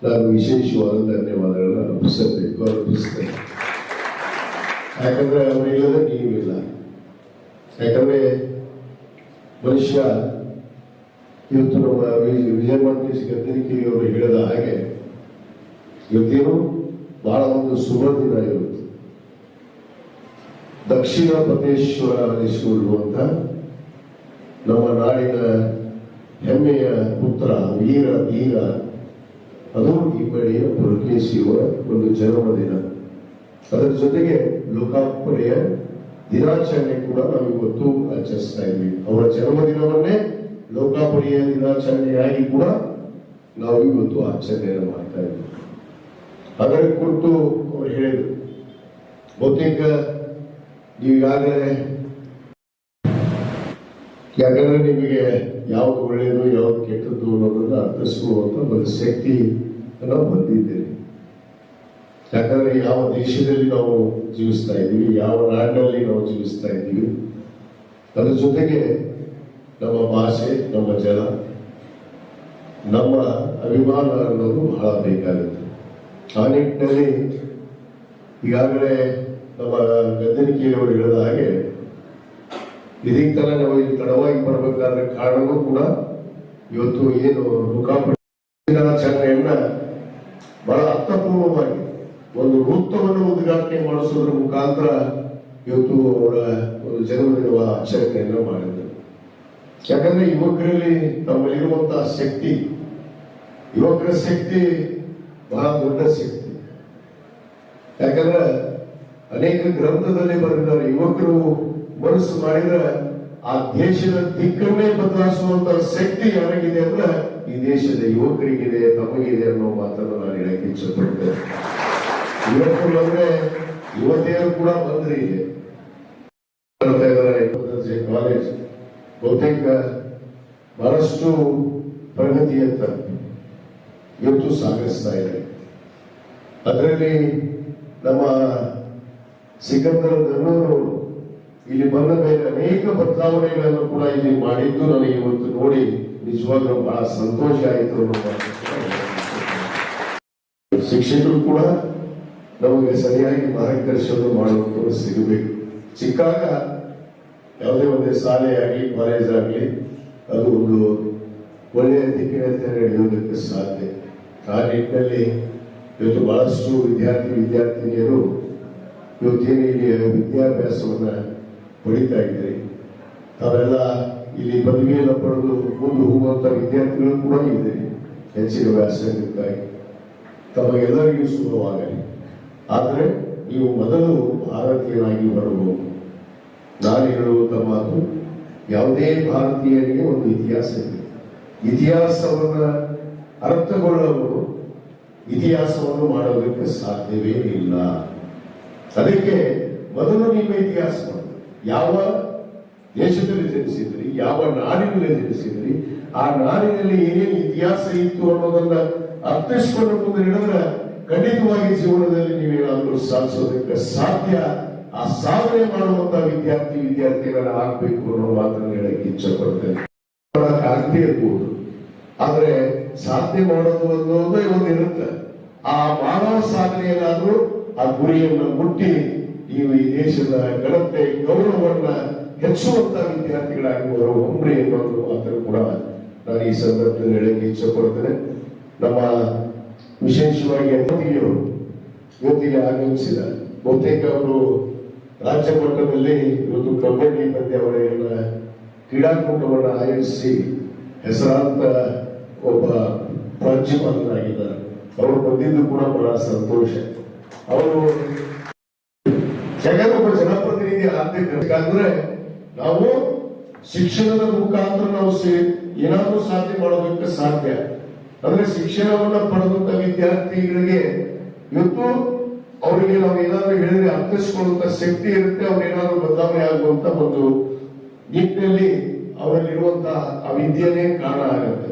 ನಾನು ವಿಶೇಷವಾದ ಧನ್ಯವಾದಗಳನ್ನು ಅರ್ಪಿಸ್ತೇನೆ. ಯಾಕಂದ್ರೆ ಅವರಿಲ್ಲದೆ ನೀವಿಲ್ಲ. ಯಾಕಂದ್ರೆ ಮನುಷ್ಯ ಇವತ್ತು ನಮ್ಮ ವಿಜಯ ಮಾಂತೇಶ್ ಗದ್ದರಿಕೆ ಅವರು ಹೇಳಿದ ಹಾಗೆ ಇವತ್ತೇನು ಬಹಳ ಒಂದು ಶುಭ ದಿನ ಇವತ್ತು. ದಕ್ಷಿಣ ಪ್ರದೇಶ್ವರ ಅನಿಸಿಕೊಳ್ಳುವಂತ ನಮ್ಮ ನಾಡಿನ ಹೆಮ್ಮೆಯ ಪುತ್ರ, ವೀರ ಧೀರ, ಅದು ಇಮ್ಮಡಿಯ ಪುಲಕೇಶಿಯವರ ಒಂದು ಜನ್ಮದಿನ. ಅದರ ಜೊತೆಗೆ ಲೋಕಾರ್ಪಣೆಯ ದಿನಾಚರಣೆ ಕೂಡ ನಾವು ಇವತ್ತು ಆಚರಿಸ್ತಾ ಇದ್ವಿ. ಅವರ ಜನ್ಮದಿನವನ್ನೇ ಲೋಕಾರ್ಪಣೆಯ ದಿನಾಚರಣೆಯಾಗಿ ಕೂಡ ನಾವು ಇವತ್ತು ಆಚರಣೆಯನ್ನು ಮಾಡ್ತಾ ಇದ್ವಿ. ಅದರ ಕುರಿತು ಅವರು ಹೇಳಿದರು, ಬಹುತೇಕ ನೀವಾಗಲೇ, ಯಾಕಂದ್ರೆ ನಿಮಗೆ ಯಾವ್ದು ಒಳ್ಳೆಯದು ಯಾವ್ದು ಕೆಟ್ಟದ್ದು ಅನ್ನೋದನ್ನ ಅರ್ಥಿಸುವಂತ ಒಂದು ಶಕ್ತಿ ನಾವು ಹೊಂದಿದ್ದೇವೆ. ಯಾಕಂದ್ರೆ ಯಾವ ದೇಶದಲ್ಲಿ ನಾವು ಜೀವಿಸ್ತಾ ಇದ್ದೀವಿ, ಯಾವ ನಾಡಿನಲ್ಲಿ ನಾವು ಜೀವಿಸ್ತಾ ಇದ್ದೀವಿ, ಅದ್ರ ಜೊತೆಗೆ ನಮ್ಮ ಭಾಷೆ, ನಮ್ಮ ಜನ, ನಮ್ಮ ಅಭಿಮಾನ ಅನ್ನೋದು ಬಹಳ ಬೇಕಾಗುತ್ತೆ. ಆ ನಿಟ್ಟಿನಲ್ಲಿ ಈಗಾಗಲೇ ನಮ್ಮ ಗದ್ದರಿಕೆಯವರು ಹೇಳಿದ ಹಾಗೆ ಇದೀಗ ತರ ನಾವು ಇಲ್ಲಿ ತಡವಾಗಿ ಬರಬೇಕಾದ್ರೆ ಕಾರಣವೂ ಕೂಡ ಇವತ್ತು ಏನು ದಿನಾಚರಣೆಯನ್ನ ಬಹಳ ಅರ್ಥಪೂರ್ಣವಾಗಿ ಒಂದು ವೃತ್ತವನ್ನು ಉದ್ಘಾಟನೆ ಮಾಡಿಸೋದ್ರ ಮುಖಾಂತರ ಇವತ್ತು ಅವರ ಒಂದು ಜನ್ಮದಿನದ ಆಚರಣೆಯನ್ನು ಮಾಡಿದ್ರು. ಯಾಕಂದ್ರೆ ಯುವಕರಲ್ಲಿ ತಮ್ಮಲ್ಲಿರುವಂತಹ ಶಕ್ತಿ, ಯುವಕರ ಶಕ್ತಿ ಬಹಳ ದೊಡ್ಡ ಶಕ್ತಿ. ಯಾಕಂದ್ರೆ ಅನೇಕ ಗ್ರಂಥದಲ್ಲಿ ಬರೆದಿದ್ದಾರೆ, ಯುವಕರು ಮನಸ್ಸು ಮಾಡಿದ್ರೆ ಆ ದೇಶದ ದಿಕ್ಕನ್ನೇ ಬದಲಾಯಿಸುವಂತ ಶಕ್ತಿ ಯಾರಿಗಿದೆ ಅಂದ್ರೆ ಈ ದೇಶದ ಯುವಕರಿಗಿದೆ, ತಮಗಿದೆ ಅನ್ನೋ ಮಾತನ್ನು ನಾನು ಹೇಳಕ್ಕೆ ಇಷ್ಟಪಡ್ತೇನೆ. ಯುವಕರು ಅಂದ್ರೆ ಯುವತಿಯರು ಕೂಡ ಬಂದ್ರೆ ಇದೆ ಕಾಲೇಜ್ ಬಹುತೇಕ ಬಹಳಷ್ಟು ಪ್ರಗತಿಯತ್ತ ಇವತ್ತು ಸಾಗಿಸ್ತಾ ಇದೆ. ಅದರಲ್ಲಿ ನಮ್ಮ ಸಿಕಂದರ ಧರ್ಮವರು ಇಲ್ಲಿ ಬಂದ ಮೇಲೆ ಅನೇಕ ಬದಲಾವಣೆಗಳನ್ನು ಕೂಡ ಇಲ್ಲಿ ಮಾಡಿದ್ದು ನನಗೆ ಇವತ್ತು ನೋಡಿ ನಿಜವಾಗ್ಲೂ ಬಹಳ ಸಂತೋಷ ಆಯಿತು. ಶಿಕ್ಷಕರು ಕೂಡ ನಮಗೆ ಸರಿಯಾಗಿ ಮಾರ್ಗದರ್ಶನ ಮಾಡುವಂಥವ್ರು ಸಿಗಬೇಕು. ಸಿಕ್ಕಾಗ ಯಾವುದೇ ಒಂದು ಶಾಲೆ ಆಗಲಿ ಕಾಲೇಜ್ ಆಗಲಿ ಅದು ಒಂದು ಒಳ್ಳೆಯ ದಿಕ್ಕಿನಂತೆ ನಡೆಯುವುದಕ್ಕೆ ಸಾಧ್ಯ. ಆ ನಿಟ್ಟಿನಲ್ಲಿ ಇವತ್ತು ಬಹಳಷ್ಟು ವಿದ್ಯಾರ್ಥಿನಿಯರು ಇವತ್ತೇನು ಇಲ್ಲಿ ವಿದ್ಯಾಭ್ಯಾಸವನ್ನ ಪಡಿತಾ ಇದ್ದಾರೆ. ತಾವೆಲ್ಲ ಇಲ್ಲಿ ಪದವಿಯನ್ನು ಪಡೆದು ಮುಂದೆ ಹೋಗುವಂತ ವಿದ್ಯಾರ್ಥಿಗಳು ಕೂಡ ಇದ್ದಾರೆ. ಹೆಚ್ಚಿನ ವ್ಯಾಸಂಗಕ್ಕಾಗಿ ತಮಗೆಲ್ಲರಿಗೂ ಶುಭವಾಗಲಿ. ಆದರೆ ನೀವು ಮೊದಲು ಭಾರತೀಯರಾಗಿ ಬರಬಹುದು. ನಾನು ಹೇಳುವಂತ ಮಾತು, ಯಾವುದೇ ಭಾರತೀಯರಿಗೆ ಒಂದು ಇತಿಹಾಸ ಇದೆ. ಇತಿಹಾಸವನ್ನ ಅರ್ಥಗೊಳ್ಳಲು ಇತಿಹಾಸವನ್ನು ಮಾಡೋದಕ್ಕೆ ಸಾಧ್ಯವೇ ಇಲ್ಲ. ಅದಕ್ಕೆ ಮೊದಲು ನಿಮ್ಮ ಇತಿಹಾಸ ಮಾಡಿ, ಯಾವ ದೇಶದಲ್ಲಿ ಜನಿಸಿದ್ರಿ, ಯಾವ ನಾಡಿನಲ್ಲಿ ಜನಿಸಿದ್ರಿ, ಆ ನಾಡಿನಲ್ಲಿ ಏನೇನು ಇತಿಹಾಸ ಇತ್ತು ಅನ್ನೋದನ್ನ ಅರ್ಥಿಸಿಕೊಂಡು ಮುಂದೆ ನಡೆದ್ರೆ ಖಂಡಿತವಾಗಿ ಜೀವನದಲ್ಲಿ ನೀವೇನಾದ್ರೂ ಸಾಧಿಸೋದಕ್ಕೆ ಸಾಧ್ಯ. ಆ ಸಾಧನೆ ಮಾಡುವಂತ ವಿದ್ಯಾರ್ಥಿಗಳನ್ನ ಆಗ್ಬೇಕು ಅನ್ನೋ ಮಾತನ್ನು ಹೇಳಕ್ಕೆ ಇಚ್ಛಪಡ್ತೇನೆ. ಆಗದೆ ಇರ್ಬೋದು, ಆದ್ರೆ ಸಾಧನೆ ಮಾಡೋದು ಅನ್ನೋದೇ ಒಂದು ಇರುತ್ತೆ. ಆ ಮಾನವ ಸಾಧನೆಯಲ್ಲಾದ್ರೂ ಆ ಗುರಿಯನ್ನು ಮುಟ್ಟಿ ನೀವು ಈ ದೇಶದ ಘನತೆ ಗೌರವವನ್ನ ಹೆಚ್ಚುವಂತ ವಿದ್ಯಾರ್ಥಿಗಳಾಗಿ ಬರೋ ಹೊಂಬ್ರಿ ಅನ್ನೋದು ಮಾತನ್ನು ಕೂಡ ನಾನು ಈ ಸಂದರ್ಭದಲ್ಲಿ ಹೇಳಕ್ಕೆ ಇಚ್ಛಪಡ್ತೇನೆ. ನಮ್ಮ ವಿಶೇಷವಾಗಿ ಇವತ್ತಿಗೆ ಆಗಮಿಸಿದ ಬಹುತೇಕ ಅವರು ರಾಜ್ಯ ಮಟ್ಟದಲ್ಲಿ ಇವತ್ತು ಕಬಡ್ಡಿ ಪಂದ್ಯಾವಳಿಯನ್ನ ಕ್ರೀಡಾಕೂಟವನ್ನು ಆಯೋಜಿಸಿ ಹೆಸರಾಂತ ಒಬ್ಬ ಪ್ರಾಂಶುಪಾಲರಾಗಿದ್ದಾರೆ. ಅವರು ಬಂದಿದ್ದು ಕೂಡ ಬಹಳ ಸಂತೋಷ. ಅವರು ಜಗದೊಬ್ಬ ಜನಪ್ರತಿನಿಧಿ ಆಗ್ಬೇಕಂದ್ರೆ ನಾವು ಶಿಕ್ಷಣದ ಮುಖಾಂತರ ನಾವು ಏನಾದ್ರೂ ಸಾಧನೆ ಮಾಡೋದಕ್ಕೆ ಸಾಧ್ಯ. ಅಂದ್ರೆ ಶಿಕ್ಷಣವನ್ನ ಪಡೆದಂತ ವಿದ್ಯಾರ್ಥಿಗಳಿಗೆ ಇವತ್ತು ಅವರಿಗೆ ನಾವು ಏನಾದ್ರೂ ಹೇಳಿದ್ರೆ ಅರ್ಥಿಸಿಕೊಳ್ಳುವಂತ ಶಕ್ತಿ ಇರುತ್ತೆ. ಅವ್ರೇನಾದ್ರೂ ಬದಲಾವಣೆ ಆಗುವಂತ ಒಂದು ನಿಟ್ಟಿನಲ್ಲಿ ಅವರಲ್ಲಿರುವಂತಹ ಆ ವಿದ್ಯೆನೇ ಕಾರಣ ಆಗುತ್ತೆ.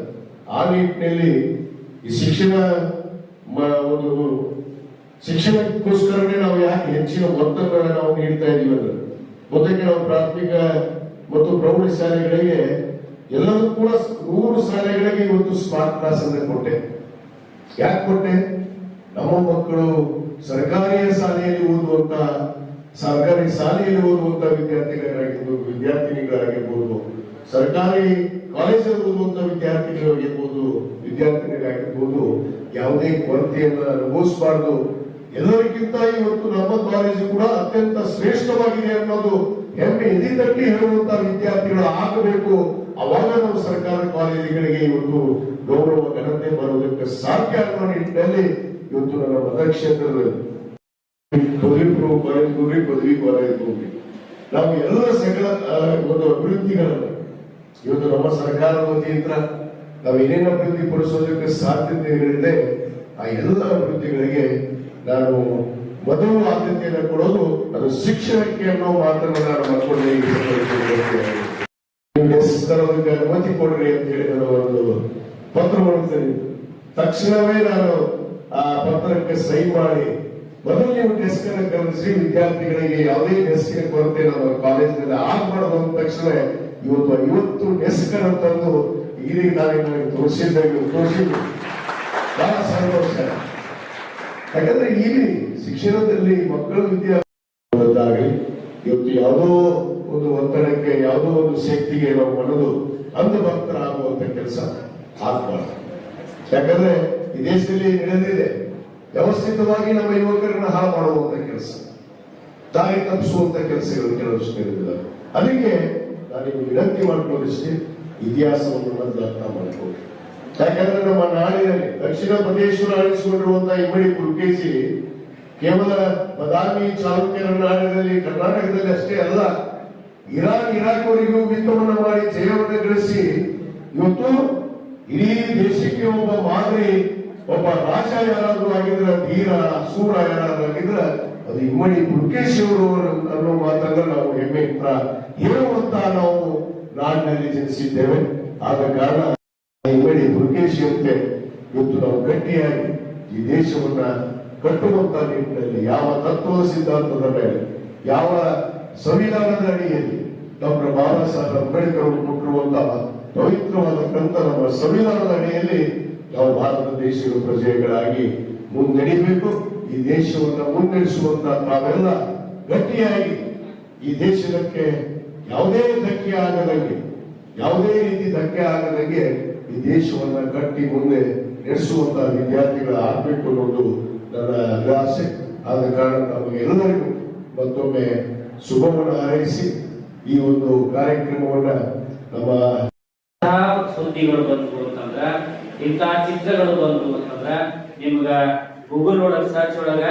ಆ ನಿಟ್ಟಿನಲ್ಲಿ ಈ ಶಿಕ್ಷಣಕ್ಕೋಸ್ಕರನೇ ನಾವು ಯಾಕೆ ಹೆಚ್ಚಿನ ಒತ್ತನ್ನು ನಾವು ನೀಡ್ತಾ ಇದೀವಿ ಅಂದ್ರೆ, ಮೊದಲಿಗೆ ನಾವು ಪ್ರಾಥಮಿಕ ಮತ್ತು ಪ್ರೌಢ ಶಾಲೆಗಳಿಗೆ ಎಲ್ಲರೂ ಕೂಡ 100 ಶಾಲೆಗಳಿಗೆ ಇವತ್ತು ಸ್ಮಾರ್ಟ್ ಕ್ಲಾಸ್ ಅಂತ ಕೊಟ್ಟೆ. ಯಾಕೆ ಕೊಟ್ಟೆ? ನಮ್ಮ ಮಕ್ಕಳು ಸರ್ಕಾರಿ ಶಾಲೆಯಲ್ಲಿ ಓದುವಂತ ವಿದ್ಯಾರ್ಥಿನಿಗಳಾಗಿರ್ಬೋದು, ಸರ್ಕಾರಿ ಕಾಲೇಜಲ್ಲಿ ಓದುವಂತ ವಿದ್ಯಾರ್ಥಿನಿಗಳಾಗಿರ್ಬೋದು, ಯಾವುದೇ ಕೊರತೆಯನ್ನ ಅನುಭವಿಸಬಾರ್ದು. ಎಲ್ಲರಿಗಿಂತ ಇವತ್ತು ನಮ್ಮ ಕಾಲೇಜು ಕೂಡ ಅತ್ಯಂತ ಶ್ರೇಷ್ಠವಾಗಿದೆ ಅನ್ನೋದು ಹೆಮ್ಮೆ ಎದಿ ತಟ್ಟಿ ಹೇಳುವಂತ ವಿದ್ಯಾರ್ಥಿಗಳು ಆಗಬೇಕು. ಅವಾಗ ನಾವು ಸರ್ಕಾರ ಕಾಲೇಜುಗಳಿಗೆ ಇವತ್ತು ಗೌರವ ಘನತೆ ಬರುವುದಕ್ಕೆ ಸಾಧ್ಯ ಅನ್ನೋ ನಿಟ್ಟಿನಲ್ಲಿ ಇವತ್ತು ನನ್ನ ಮತಕ್ಷೇತ್ರದಲ್ಲಿ ಪದವಿ ಪೂರ್ವ ಕಾಲೇಜ್ ಹೋಗ್ರಿ, ಪದವಿ ಕಾಲೇಜ್ ಹೋಗ್ರಿ, ನಾವು ಎಲ್ಲ ಸಕಲ ಒಂದು ಅಭಿವೃದ್ಧಿಗಳನ್ನು ಇವತ್ತು ನಮ್ಮ ಸರ್ಕಾರದ ವತಿಯಿಂದ ನಾವು ಏನೇನು ಅಭಿವೃದ್ಧಿ ಪಡಿಸೋದಕ್ಕೆ ಸಾಧ್ಯತೆಗಳಿದೆ ಆ ಎಲ್ಲ ಅಭಿವೃದ್ಧಿಗಳಿಗೆ ನಾನು ಮೊದಲು ಆದ್ಯತೆಯನ್ನು ಕೊಡೋದು ಅದು ಶಿಕ್ಷಣಕ್ಕೆ ಅನ್ನೋ ಮಾತನ್ನು ನಾನು ಮಕ್ಕಳಿಗೆ ಅನುಮತಿ ಕೊಡ್ರಿ ಅಂತ ಹೇಳಿ ನಾನು ಒಂದು ಪತ್ರ ಮಾಡ್ತೇನೆ. ತಕ್ಷಣವೇ ನಾನು ಆ ಪತ್ರಕ್ಕೆ ಸಹಿ ಮಾಡಿ ಮೊದಲು ನೀವು ಡೆಸ್ಕ್ ಅನ್ನು ಕರೆಸಿ ವಿದ್ಯಾರ್ಥಿಗಳಿಗೆ ಯಾವುದೇ ಡೆಸ್ಕ್ ಕೊರತೆ ನಮ್ಮ ಕಾಲೇಜಿನಲ್ಲಿ ಆಗಬಾರದು ಅಂದ ತಕ್ಷಣ ಇವತ್ತು 50 ಡೆಸ್ಕ್ ಅನ್ನು ತಂದು ಈಗ ನಾನು ತೋರಿಸಿದ್ದು ಬಹಳ ಸಂತೋಷ. ಯಾಕಂದ್ರೆ ಇಲ್ಲಿ ಶಿಕ್ಷಣದಲ್ಲಿ ಮಕ್ಕಳ ವಿದ್ಯಾಭ್ಯಾಸದಾಗಲಿ ಇವತ್ತು ಯಾವುದೋ ಒಂದು ಒತ್ತಡಕ್ಕೆ ಯಾವುದೋ ಒಂದು ಶಕ್ತಿಗೆ ನಾವು ಮನದು ಅಂಧಭಕ್ತರಾಗುವಂತ ಕೆಲಸ ಆಗ್ಬಾರ್ದು. ಯಾಕಂದ್ರೆ ಈ ದೇಶದಲ್ಲಿ ನಡೆದಿದೆ ವ್ಯವಸ್ಥಿತವಾಗಿ ನಮ್ಮ ಯುವಕರನ್ನ ಹಾಳು ಮಾಡುವಂತ ಕೆಲಸ, ದಾರಿ ತಪ್ಪಿಸುವಂತ ಕೆಲಸಗಳು ಕೆಲವಷ್ಟು ನಡೆದಿದ್ದಾರೆ. ಅದಕ್ಕೆ ನಾನು ವಿನಂತಿ ಮಾಡ್ಕೊಳ್ಳಿಷ್ಟೇ, ಇತಿಹಾಸವನ್ನು ಮೊದಲು ಅರ್ಥ ಮಾಡ್ಕೊಳ್ಳಿ. ಯಾಕಂದ್ರೆ ನಮ್ಮ ನಾಡಿನಲ್ಲಿ ದಕ್ಷಿಣ ಪ್ರದೇಶವನ್ನು ಆಳಿಸಿಕೊಂಡಿರುವಂತಹ ಇಮ್ಮಡಿ ಪುಲ್ಕೇಶಿ ಕೇವಲ ಬದಾಮಿ ಚಾಲುಕ್ಯರ ನಾಡಿನಲ್ಲಿ ಕರ್ನಾಟಕದಲ್ಲಿ ಅಷ್ಟೇ ಅಲ್ಲ, ಇರಾಕ್ವರೆಗೂ ಯುದ್ಧವನ್ನು ಮಾಡಿ ಜಯವನ್ನು ಗಳಿಸಿ ಇವತ್ತು ಇಡೀ ದೇಶಕ್ಕೆ ಒಬ್ಬ ಮಾದರಿ, ಒಬ್ಬ ರಾಜ ಯಾರಾದ್ರೂ ಆಗಿದ್ರೆ, ಧೀರ ಸೂರ ಯಾರಾದ್ರೂ ಆಗಿದ್ರೆ ಅದು ಇಮ್ಮಡಿ ಪುಲ್ಕೇಶಿ ಅವರು ಅನ್ನೋ ಮಾತನ್ನ ನಾವು ಹೆಮ್ಮೆಯಿಂದ ಹೇಳುವಂತ ನಾವು ನಾಡಿನಲ್ಲಿ ಜನಿಸಿದ್ದೇವೆ. ಆದ ಕಾರಣ ಇಮ್ಮಡಿ ಪುಲ್ಕೇಶಿ ಅಂತೆ ಇವತ್ತು ನಾವು ಗಟ್ಟಿಯಾಗಿ ಈ ದೇಶವನ್ನ ಕಟ್ಟುವಂತ ನಿಟ್ಟಿನಲ್ಲಿ ಯಾವ ತತ್ವದ ಸಿದ್ಧಾಂತದ ಮೇಲೆ, ಯಾವ ಸಂವಿಧಾನದ ಅಡಿಯಲ್ಲಿ ಡಾಕ್ಟರ್ ಬಾಬಾ ಸಾಹೇಬ್ ಅಂಬೇಡ್ಕರ್ ಅವರು ಕೊಟ್ಟಿರುವಂತಹ ಪವಿತ್ರವಾದ ಗ್ರಂಥ ನಮ್ಮ ಸಂವಿಧಾನದ ಅಡಿಯಲ್ಲಿ ನಾವು ಭಾರತ ದೇಶದ ಪ್ರಜೆಗಳಾಗಿ ಮುನ್ನಡೆಯಬೇಕು. ಈ ದೇಶವನ್ನು ಮುನ್ನಡೆಸುವಂತ ತಾವೆಲ್ಲ ಗಟ್ಟಿಯಾಗಿ ಈ ದೇಶಕ್ಕೆ ಯಾವುದೇ ಧಕ್ಕೆ ಆಗದಂಗೆ, ಯಾವುದೇ ರೀತಿ ಧಕ್ಕೆ ಆಗದಂಗೆ ಈ ದೇಶವನ್ನ ಗಟ್ಟಿ ಮುಂದೆ ನಡೆಸುವಂತಹ ವಿದ್ಯಾರ್ಥಿಗಳ ಆಗಬೇಕು ಅನ್ನೋದು ನನ್ನ ಆಸೆ. ಆದ ಕಾರಣ ನಮಗೆಲ್ಲರಿಗೂ ಮತ್ತೊಮ್ಮೆ ಶುಭವನ್ನು ಹಾರೈಸಿ ಈ ಒಂದು ಕಾರ್ಯಕ್ರಮವನ್ನ ನಮ್ಮ ಸುದ್ದಿಗಳು ಬಂತು ಅಂತಂದ್ರ, ಇಂತಹ ಚಿತ್ರಗಳು ಬಂತು ಅಂತಂದ್ರ ನಿಮ್ಗ ಗೂಗಲ್ ಒಳಗ ಸರ್ಚ್ ಒಳಗ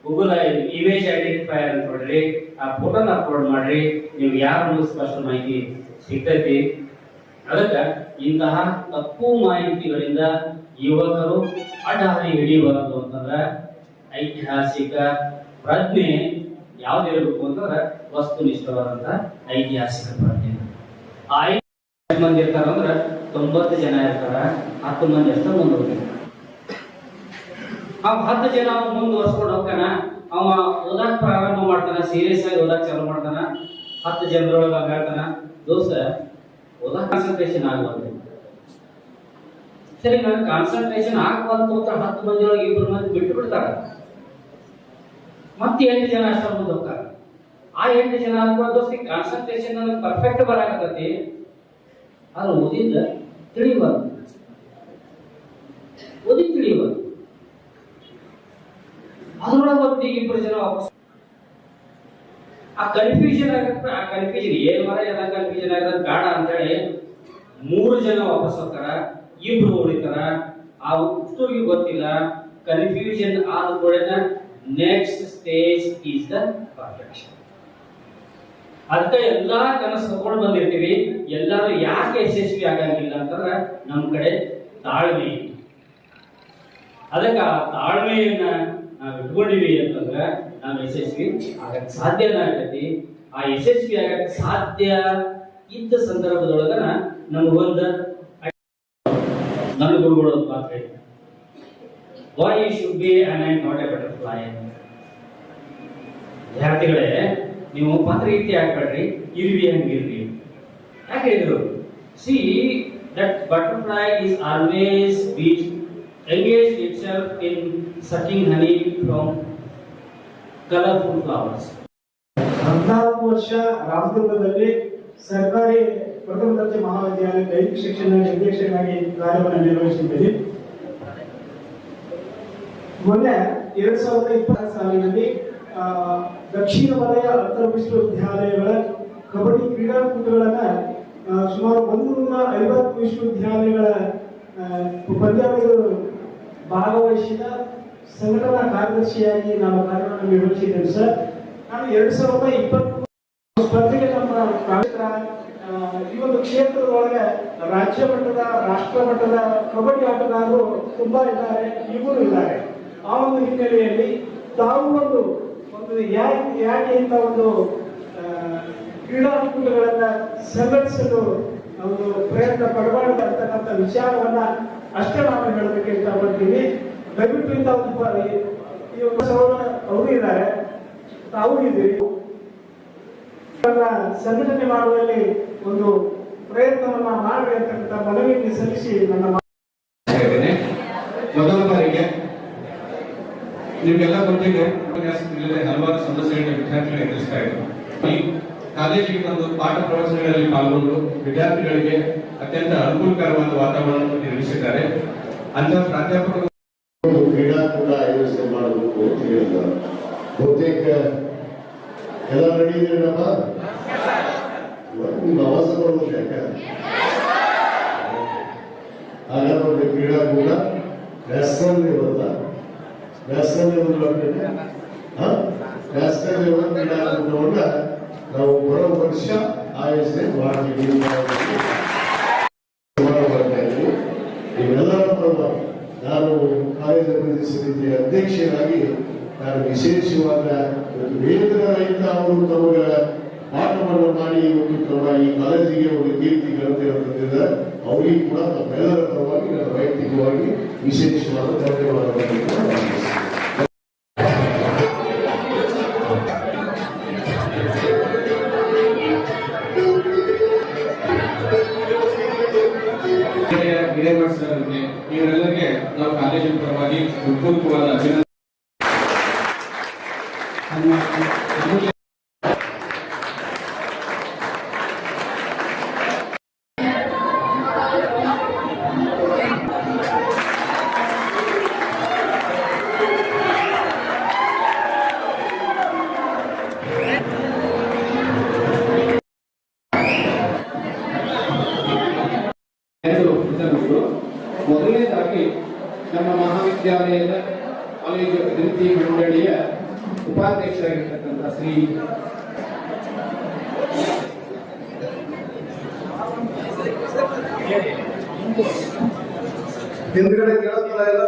ಗೂಗಲ್ ಇಮೇಜ್ ಐಡೆಂಟಿಫೈಯರ್ ಅಂತ ನೋಡ್ರಿ, ಆ ಫೋಟೋನ ಅಪ್ಲೋಡ್ ಮಾಡ್ರಿ, ನೀವು ಯಾರು ಸ್ಪಷ್ಟ ಮಾಹಿತಿ ಸಿಗ್ತೈತಿ. ಅದಕ್ಕ ಇಂತಹ ತಪ್ಪು ಮಾಹಿತಿಗಳಿಂದ ಯುವಕರು ಅಡ್ಡಹಾರಿ ಹಿಡಿಯಬಾರದು ಅಂತಂದ್ರ ಐತಿಹಾಸಿಕ ಪ್ರಜ್ಞೆ ಯಾವ್ದಿರಬೇಕು ಅಂತಂದ್ರ ವಸ್ತುನಿಷ್ಠವಾದಂತ ಐತಿಹಾಸಿಕ ಪ್ರಜ್ಞೆ. ಆ 5 ಮಂದಿ ಇರ್ತಾರಂದ್ರ 90 ಜನ ಇರ್ತಾರ, 10 ಮಂದಿ ಅಷ್ಟ ಮುಂದುವರಿತಾರೆ. ಅವ್ 10 ಜನ ಮುಂದುವರ್ಸ್ಕೊಂಡು ಹೋಗ್ತಾನ, ಅವ ಓದಾಕ್ ಪ್ರಾರಂಭ ಮಾಡ್ತಾನ, ಸೀರಿಯಸ್ ಆಗಿ ಓದಾಕ್ ಚಾಲು ಮಾಡ್ತಾನ. 10 ಜನರೊಳಗ ಹೇಳ್ತಾನ, ದೋಸ್ತ ಓದಾಕ್ ಕಾನ್ಸಂಟ್ರೇಷನ್ ಆಗಬಾರ್ದು. ಸರಿ, ನಾನು ಕಾನ್ಸಂಟ್ರೇಷನ್ ಆಗಬಾರ್ದು ಅಂತ 10 ಮಂದಿ ಒಳಗೆ 2 ಮಂದಿ ಬಿಟ್ಟು ಬಿಡ್ತಾರ. ಮತ್ತೆ 8 ಜನ ಅಷ್ಟ ಮುಂದೆ ಹೋಗ್ತಾರ. ಆ 8 ಜನ ಆದ್ಮೇಲೆ ದೋಸ್ತಿ ಕಾನ್ಸಂಟ್ರೇಷನ್ ನನಗೆ ಪರ್ಫೆಕ್ಟ್ ಬರಾಕತ್ತೈತಿ, ಅದು ಓದಿದ್ದ ತಿಳಿಬಾರ್ದು, ಓದಿದ್ ತಿಳಿಬಾರ್ದು. ಅದ್ರೊಳಗೆ ಒಂದು 2 ಜನ ವಾಪಸ್ ಆ ಕನ್ಫ್ಯೂಷನ್ ಆಗತ್ತೆ. ಆ ಕನ್ಫ್ಯೂಷನ್ ಏನ್ ಮರ ಎಲ್ಲ ಕನ್ಫ್ಯೂಷನ್ ಆಗದ ಬೇಡ ಅಂತೇಳಿ 3 ಜನ ವಾಪಸ್ ಹೋಗ್ತಾರ, 2 ಉಳಿತಾರ. ಆ ಉಷ್ಟೂರಿಗೆ ಗೊತ್ತಿಲ್ಲ, ಕನ್ಫ್ಯೂಷನ್ ಆದ ಕೂಡಲೇ next stage is the perfection. ಅದಕ್ಕೆ ಎಲ್ಲಾ ಕನಸು ತಗೊಂಡು ಬಂದಿರ್ತೀವಿ. ಎಲ್ಲರೂ ಯಾಕೆ ಯಶಸ್ವಿ ಆಗಂಗಿಲ್ಲ ಅಂತಂದ್ರೆ ನಮ್ಮ ಕಡೆ ತಾಳ್ಮೆ. ಅದಕ್ಕೆ ಆ ತಾಳ್ಮೆಯನ್ನ ನಾವು ಇಟ್ಕೊಂಡಿವಿ ಅಂತಂದ್ರೆ ನಾವು ಯಶಸ್ವಿ ಆಗಕ್ಕೆ ಸಾಧ್ಯನ ಆಗತಿ. ಆ ಯಶಸ್ವಿ ಆಗಕ್ಕೆ ಸಾಧ್ಯ ಇದ್ದ ಸಂದರ್ಭದೊಳಗನ ನಮಗೊಂದು ನನ್ನ ಗುರುಗಳು ಪಾತ್ರ ಇದೆ. Why you should be and I am not a butterfly. ವಿದ್ಯಾರ್ಥಿಗಳೇ, ನೀವು ಪಾತ್ರಗೀತಿ ಹಾಕ್ಬೇಡ್ರಿ, ಇರ್ವಿ ಹಂಗಿರ್ರಿ. ಯಾಕೆ ಹೇಳಿದ್ರು? See that butterfly is always bees engaged itself in sucking honey from colorful flowers. 14 ವರ್ಷ ರಾಮದುರ್ಗದಲ್ಲಿ ಸರ್ಕಾರಿ ಪ್ರಥಮ ದರ್ಜೆ ಮಹಾವಿದ್ಯಾಲಯ ದೈಹಿಕ ಶಿಕ್ಷಣ ನಿರ್ದೇಶಕನಾಗಿ ಕಾರ್ಯವನ್ನು ನಿರ್ವಹಿಸಿದ್ದೇನೆ. ಮೊನ್ನೆ 2020 ಸಾಲಿನಲ್ಲಿ ದಕ್ಷಿಣ ವಲಯ ಅಂತರ ವಿಶ್ವವಿದ್ಯಾಲಯಗಳ ಕಬಡ್ಡಿ ಕ್ರೀಡಾಕೂಟಗಳನ್ನ ಸುಮಾರು 150 ವಿಶ್ವವಿದ್ಯಾಲಯಗಳ ಪಂದ್ಯಾವಳಿಗಳು ಭಾಗವಹಿಸಿದ ಸಂಘಟನಾ ಕಾರ್ಯದರ್ಶಿಯಾಗಿ ನಾನು ಕಾರ್ಯವನ್ನು ನಿರ್ವಹಿಸಿದ್ದೇನೆ ಸರ್. ನಾನು 2020 ಸ್ಪರ್ಧೆಗೆ ನಮ್ಮ ಈ ಒಂದು ಕ್ಷೇತ್ರದೊಳಗೆ ರಾಜ್ಯ ಮಟ್ಟದ ರಾಷ್ಟ್ರ ಮಟ್ಟದ ಕಬಡ್ಡಿ ಆಟಗಾರರು ತುಂಬಾ ಇದ್ದಾರೆ, ಈಗಲೂ ಇದ್ದಾರೆ. ಆ ಒಂದು ಹಿನ್ನೆಲೆಯಲ್ಲಿ ತಾವು ಒಂದು ಯಾಕೆ ಇಂಥ ಒಂದು ಕ್ರೀಡಾಕೂಟಗಳನ್ನ ಸಂಘಟಿಸಲು ಒಂದು ಪ್ರಯತ್ನ ಪಡಬಾರ್ದು ಅಂತಕ್ಕಂಥ ವಿಚಾರವನ್ನ ಅಷ್ಟೇ ನಾನು ಹೇಳೋದಕ್ಕೆ ಇಷ್ಟಪಡ್ತೀನಿ. ದಯವಿಟ್ಟು ಇಂಥ ಒಂದು ಅವರು ಇದ್ದಾರೆ, ತಾವು ಇದ್ದೀರಿ, ಸಂಘಟನೆ ಮಾಡುವಲ್ಲಿ ಒಂದು ಪ್ರಯತ್ನವನ್ನ ಮಾಡಿ ಅಂತಕ್ಕಂಥ ಮನವಿಯನ್ನು ಸಲ್ಲಿಸಿ ನನ್ನ ಮೊದಲ ಬಾರಿಗೆ ನಿಮ್ಗೆಲ್ಲ ಗೊತ್ತಿದೆ, ಹಲವಾರು ಸಮಸ್ಯೆಗಳನ್ನ ವಿದ್ಯಾರ್ಥಿಗಳು ಎದುರಿಸ್ತಾ ಇದ್ರು. ಕಾಲೇಜಿಗೆ ಬಂದು ಪಾಠ ಪ್ರವಚನಗಳಲ್ಲಿ ಪಾಲ್ಗೊಂಡು ವಿದ್ಯಾರ್ಥಿಗಳಿಗೆ ಅತ್ಯಂತ ಅನುಕೂಲಕರವಾದ ವಾತಾವರಣವನ್ನು ನಿರ್ಮಿಸಿದ್ದಾರೆ. ಅಂತ ಪ್ರಾಧ್ಯಾಪಕರು ಒಂದು ಕ್ರೀಡಾಕೂಟ ಆಯೋಜನೆ ಮಾಡಬೇಕು ಅಂತ ಹೇಳಿದ್ದಾರೆ. ಬಹುತೇಕ ಎಲ್ಲ ನಡೆಯಿದ್ರೇನಪ್ಪ ನಿಮ್ಮ ಆವಾಸ ಬರೋದು ಯಾಕೆ? ಹಾಗಾದ್ರೆ ಒಂದು ಕ್ರೀಡಾಕೂಟ national level national level national level ಕ್ರೀಡಾಕೂಟವನ್ನ ನಾವು ಬರೋ ವರ್ಷ ಆಯೋಜನೆ ಮಾಡ್ತೀವಿ. ಬರ್ತಾ ಇದ್ವಿ. ಇವೆಲ್ಲರ ಪರವಾಗಿ ನಾನು ಕಾಲೇಜು ಅಭಿವೃದ್ಧಿ ಸಮಿತಿಯ ಅಧ್ಯಕ್ಷರಾಗಿ ನಾನು ವಿಶೇಷವಾದ ಒಂದು ವೇತನ ರಹಿತ ಅವರು ತಮ್ಮ ಪಾಠವನ್ನು ಮಾಡಿ ಒಂದು ತಮ್ಮ ಈ ಕಾಲೇಜಿಗೆ ಒಂದು ಕೀರ್ತಿ ಘನತೆಯನ್ನು ತಂದಿದ್ದಾರೆ. ಅವರಿಗೆ ಕೂಡ ತಮ್ಮೆಲ್ಲರ ಪರವಾಗಿ ನನ್ನ ವೈಯಕ್ತಿಕವಾಗಿ ವಿಶೇಷವಾದ ಧನ್ಯವಾದಗಳನ್ನು ಹಿರೇಮಠರಿಗೆ ಇವರೆಲ್ಲರಿಗೆ ನಾವು ಕಾಲೇಜಿನ ಪರವಾಗಿ ಹೃತ್ಪೂರ್ವಕವಾದ ಅಭಿನಂದನೆ. ಮೊದಲನೇದಾಗಿ ನಮ್ಮ ಮಹಾವಿದ್ಯಾಲಯದ ಕಾಲೇಜು ಅಭಿವೃದ್ಧಿ ಮಂಡಳಿಯ ಉಪಾಧ್ಯಕ್ಷರಾಗಿರ್ತಕ್ಕಂಥ ಶ್ರೀ ಹಿಂದ್ಗಡೆ ಕೇಳೋದಿಲ್ಲ ಎಲ್ಲ